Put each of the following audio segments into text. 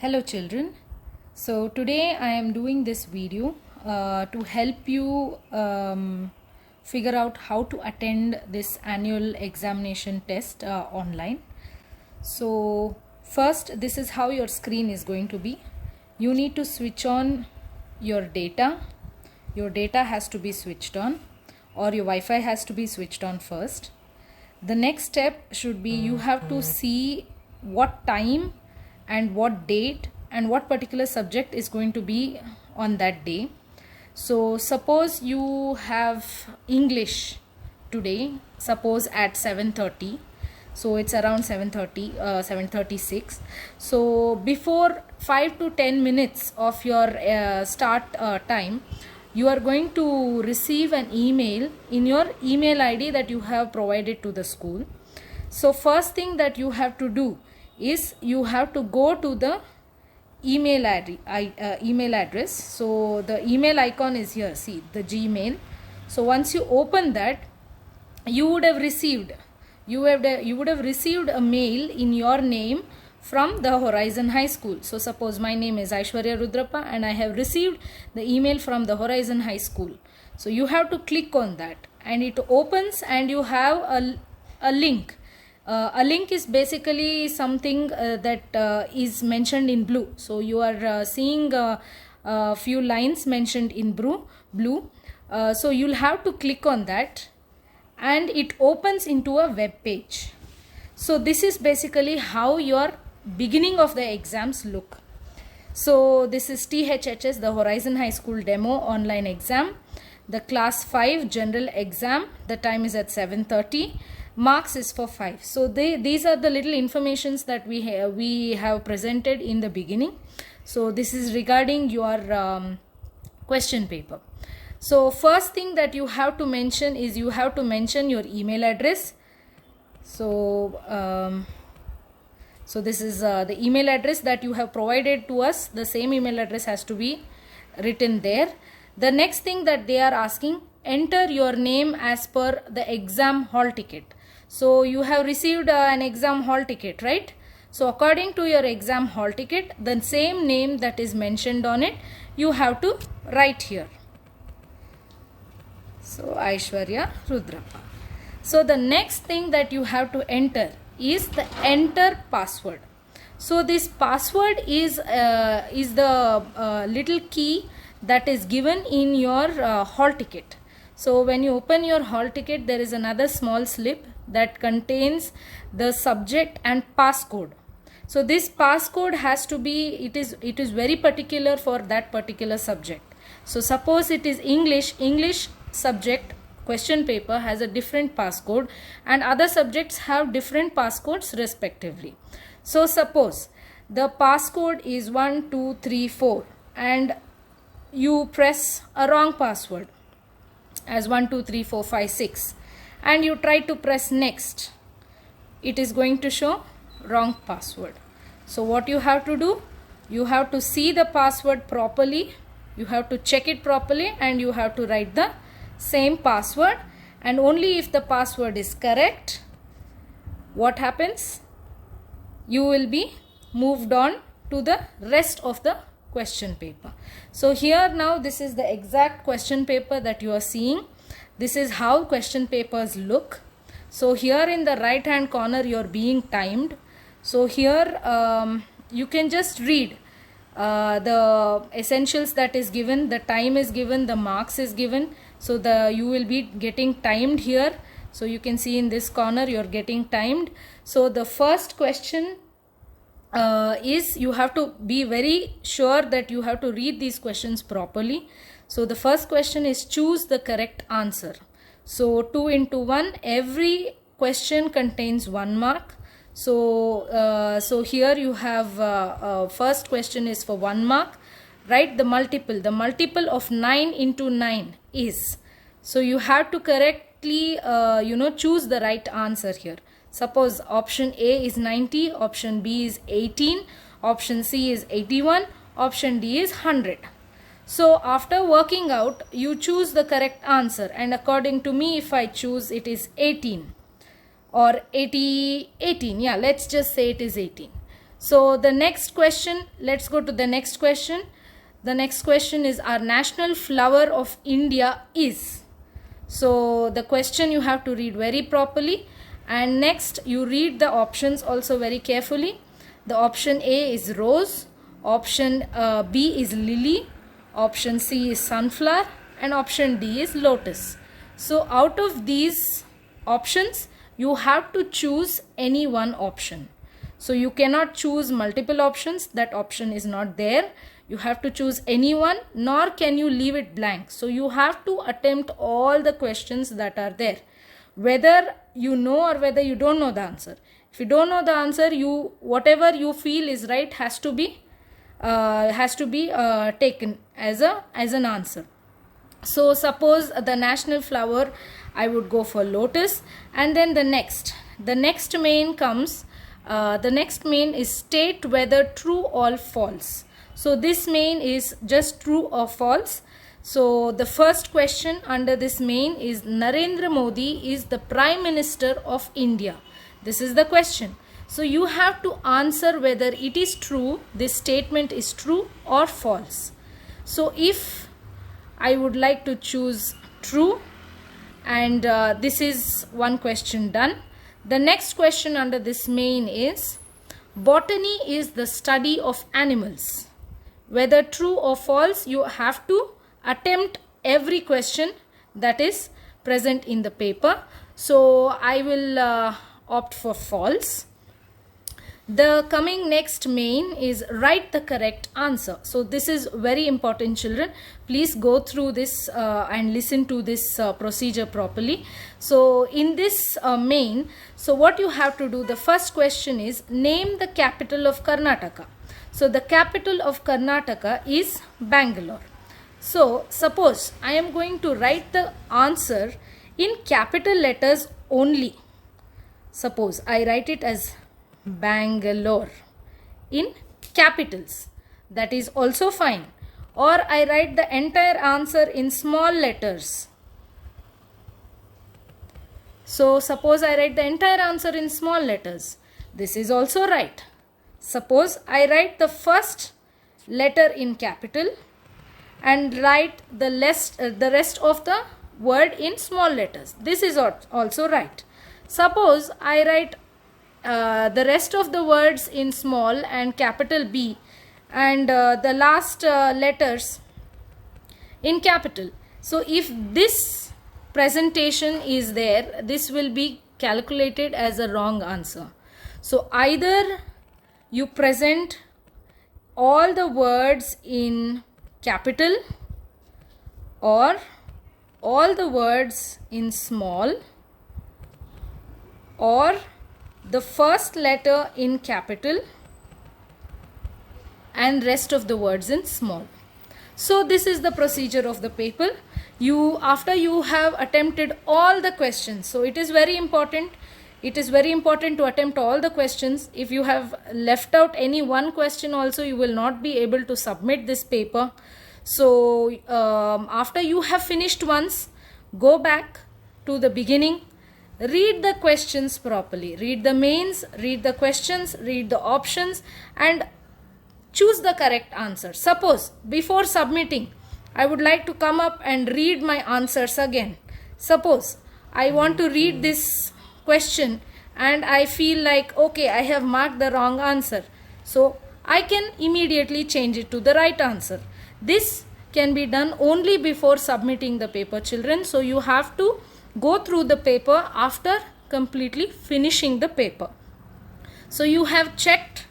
Hello children. So today I am doing this video to help you figure out how to attend this annual examination test online. So first, this is how your screen is going to be. You need to switch on your data. Your data has to be switched on, or your Wi-Fi has to be switched on first. The next step should be you have to see what time and what date and what particular subject is going to be on that day. So suppose you have English today, suppose at 7:30. So it's around 7:30, 7:36. So before 5 to 10 minutes of your start time, you are going to receive an email in your email ID that you have provided to the school. So first thing that you have to do is you have to go to the email address. So the email icon is here, see the Gmail. So once you open that, you would have received a mail in your name from the Horizon High School. So suppose my name is Aishwarya Rudrappa and I have received the email from the Horizon High School. So you have to click on that and it opens and you have a link. A link is basically something that is mentioned in blue. So you are seeing a few lines mentioned in blue. So you'll have to click on that and it opens into a web page. So this is basically how your beginning of the exams look. So this is THHS, the Horizon High School Demo Online Exam, the Class 5 General Exam. The time is at 7:30. Marks is for 5. So these are the little informations that we have presented in the beginning. So this is regarding your question paper. So first thing that you have to mention is you have to mention your email address. So this is the email address that you have provided to us. The same email address has to be written there. The next thing that they are asking, enter your name as per the exam hall ticket. So you have received an exam hall ticket, right? So according to your exam hall ticket, the same name that is mentioned on it, you have to write here. So Aishwarya Rudrappa. So the next thing that you have to enter is the enter password. So this password is the little key that is given in your hall ticket. So when you open your hall ticket, there is another small slip that contains the subject and passcode. So this passcode has to be, it is very particular for that particular subject. So suppose it is English subject question paper has a different passcode and other subjects have different passcodes respectively. So suppose the passcode is 1234 and you press a wrong password as 123456 and you try to press next, it is going to show wrong password. So what you have to do, you have to see the password properly, you have to check it properly and you have to write the same password, and only if the password is correct, what happens, you will be moved on to the rest of the question paper. So here now this is the exact question paper that you are seeing. This is how question papers look. So here in the right hand corner you are being timed. So here you can just read the essentials that is given, the time is given, the marks is given. So you will be getting timed here. So you can see in this corner you are getting timed. So the first question is you have to be very sure that you have to read these questions properly. So the first question is choose the correct answer. So 2 into 1, every question contains 1 mark. So here you have first question is for 1 mark. Write the multiple. The multiple of 9 into 9 is. So you have to correctly choose the right answer here. Suppose option A is 90, option B is 18, option C is 81, option D is 100. So after working out, you choose the correct answer, and according to me, if I choose it is 18 or 18, yeah, let's just say it is 18. So the next question, let's go to the next question. The next question is, our national flower of India is. So the question you have to read very properly, and next you read the options also very carefully. The option A is rose, option B is lily, option C is sunflower, and option D is lotus. So out of these options, you have to choose any one option. So you cannot choose multiple options, that option is not there. You have to choose any one, nor can you leave it blank. So you have to attempt all the questions that are there, whether you know or whether you don't know the answer. If you don't know the answer, whatever you feel is right has to be taken as an answer. So suppose the national flower, I would go for lotus. And then the next main comes, the next main is state whether true or false. So this main is just true or false. So the first question under this main is, Narendra Modi is the Prime Minister of India. This is the question. So you have to answer whether it is true, this statement is true or false. So if I would like to choose true, and this is one question done. The next question under this main is, botany is the study of animals. Whether true or false, you have to attempt every question that is present in the paper. So I will opt for false. The coming next main is write the correct answer. So this is very important, children. Please go through this and listen to this procedure properly. So in this main, so what you have to do, the first question is, name the capital of Karnataka. So the capital of Karnataka is Bangalore. So suppose I am going to write the answer in capital letters only. Suppose I write it as Bangalore in capitals, that is also fine. Or I write the entire answer in small letters. So suppose I write the entire answer in small letters. This is also right. Suppose I write the first letter in capital and write the rest of the word in small letters. This is also right. Suppose I write the rest of the words in small and capital B, and the last letters in capital. So if this presentation is there, this will be calculated as a wrong answer. So either you present all the words in capital or all the words in small, or the first letter in capital and rest of the words in small. So this is the procedure of the paper. After you have attempted all the questions, so it is very important to attempt all the questions. If you have left out any one question also, you will not be able to submit this paper. So after you have finished once, go back to the beginning, read the questions properly, read the mains, read the questions, read the options, and choose the correct answer. Suppose before submitting, I would like to come up and read my answers again. Suppose I want to read this question and I feel like, okay, I have marked the wrong answer. So I can immediately change it to the right answer. This can be done only before submitting the paper, children. So you have to go through the paper after completely finishing the paper. So you have checked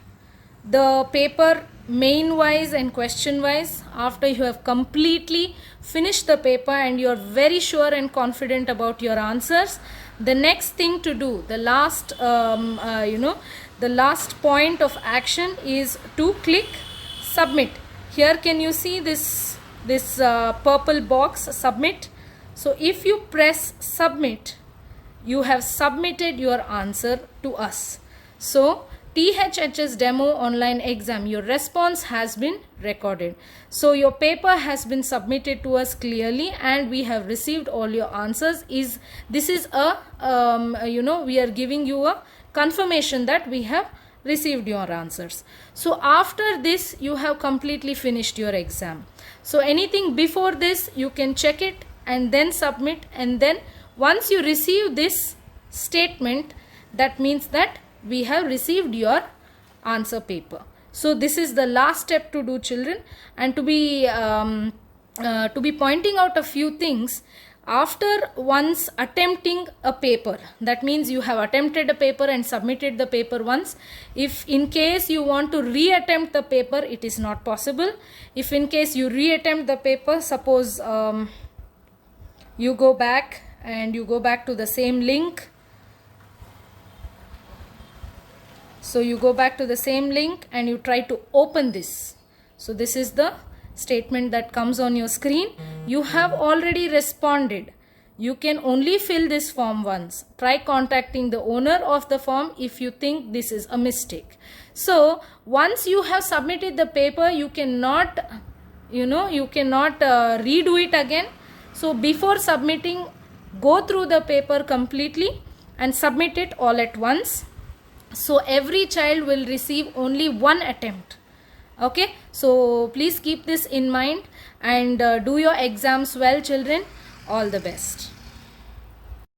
the paper main wise and question wise. After you have completely finished the paper and you are very sure and confident about your answers, the next thing to do, the last the last point of action is to click submit. Here can you see this purple box, submit? So if you press submit, you have submitted your answer to us. So THHS demo online exam, your response has been recorded. So your paper has been submitted to us clearly and we have received all your answers. This is a we are giving you a confirmation that we have received your answers. So after this you have completely finished your exam. So anything before this you can check it and then submit, and then once you receive this statement, that means that we have received your answer paper. So this is the last step to do, children. And to be pointing out a few things, after once attempting a paper, that means you have attempted a paper and submitted the paper once. If in case you want to reattempt the paper, it is not possible. If in case you reattempt the paper, suppose you go back and you go back to the same link. So you go back to the same link and you try to open this. So this is the statement that comes on your screen. You have already responded. You can only fill this form once. Try contacting the owner of the form if you think this is a mistake. So once you have submitted the paper, you cannot redo it again. So before submitting, go through the paper completely and submit it all at once. So every child will receive only one attempt. Okay, so please keep this in mind and do your exams well, children. All the best.